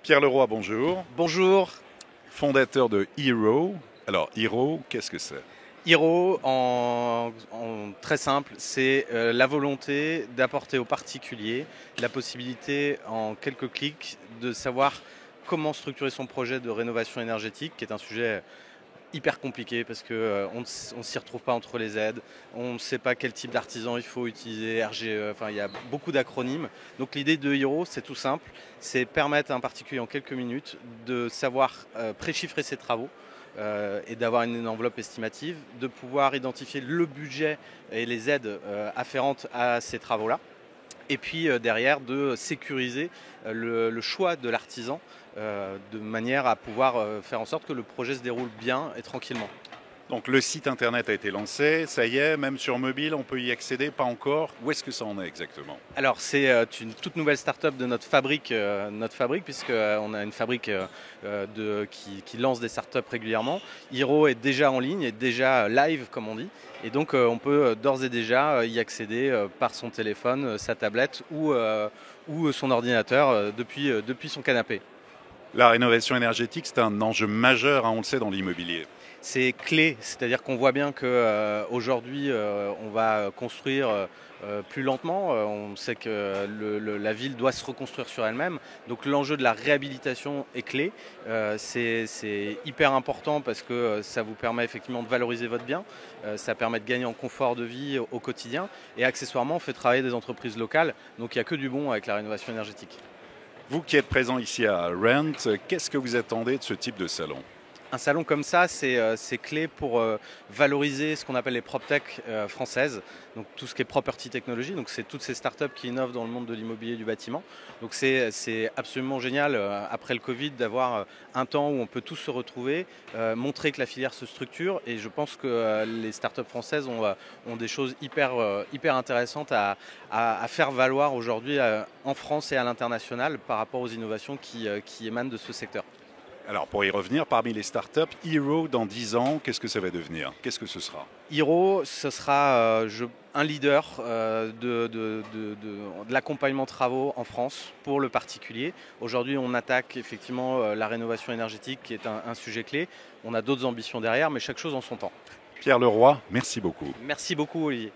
Pierre Leroy, bonjour. Bonjour. Fondateur de Hero. Alors, Hero, qu'est-ce que c'est? Hero, en très simple, c'est la volonté d'apporter aux particuliers la possibilité, en quelques clics, de savoir comment structurer son projet de rénovation énergétique, qui est un sujet hyper compliqué parce qu'on ne s'y retrouve pas entre les aides, on ne sait pas quel type d'artisan il faut utiliser, RGE, enfin il y a beaucoup d'acronymes. Donc l'idée de Hero, c'est tout simple, c'est permettre à un particulier en quelques minutes de savoir préchiffrer ses travaux et d'avoir une enveloppe estimative, de pouvoir identifier le budget et les aides afférentes à ces travaux-là. Et puis derrière de sécuriser le choix de l'artisan de manière à pouvoir faire en sorte que le projet se déroule bien et tranquillement. Donc le site internet a été lancé, ça y est, même sur mobile, on peut y accéder, pas encore. Où est-ce que ça en est exactement? Alors c'est une toute nouvelle start-up de notre fabrique puisqu'on a une fabrique qui lance des start-up régulièrement. Hero est déjà en ligne, est déjà live comme on dit, et donc on peut d'ores et déjà y accéder par son téléphone, sa tablette ou son ordinateur depuis son canapé. La rénovation énergétique, c'est un enjeu majeur, on le sait, dans l'immobilier. C'est clé, c'est-à-dire qu'on voit bien qu'aujourd'hui on va construire plus lentement. On sait que la ville doit se reconstruire sur elle-même. Donc l'enjeu de la réhabilitation est clé. C'est hyper important parce que ça vous permet effectivement de valoriser votre bien. Ça permet de gagner en confort de vie au quotidien. Et accessoirement, on fait travailler des entreprises locales. Donc il n'y a que du bon avec la rénovation énergétique. Vous qui êtes présent ici à Rent, qu'est-ce que vous attendez de ce type de salon? Un salon comme ça, c'est clé pour valoriser ce qu'on appelle les PropTech françaises, donc tout ce qui est property technology, donc c'est toutes ces startups qui innovent dans le monde de l'immobilier et du bâtiment. Donc c'est absolument génial après le Covid d'avoir un temps où on peut tous se retrouver, montrer que la filière se structure, et je pense que les startups françaises ont des choses hyper intéressantes à faire valoir aujourd'hui en France et à l'international par rapport aux innovations qui émanent de ce secteur. Alors pour y revenir, parmi les startups, Hero dans 10 ans, qu'est-ce que ça va devenir? Qu'est-ce que ce sera? Hero, ce sera un leader de l'accompagnement travaux en France pour le particulier. Aujourd'hui, on attaque effectivement la rénovation énergétique qui est un sujet clé. On a d'autres ambitions derrière, mais chaque chose en son temps. Pierre Leroy, merci beaucoup. Merci beaucoup, Olivier.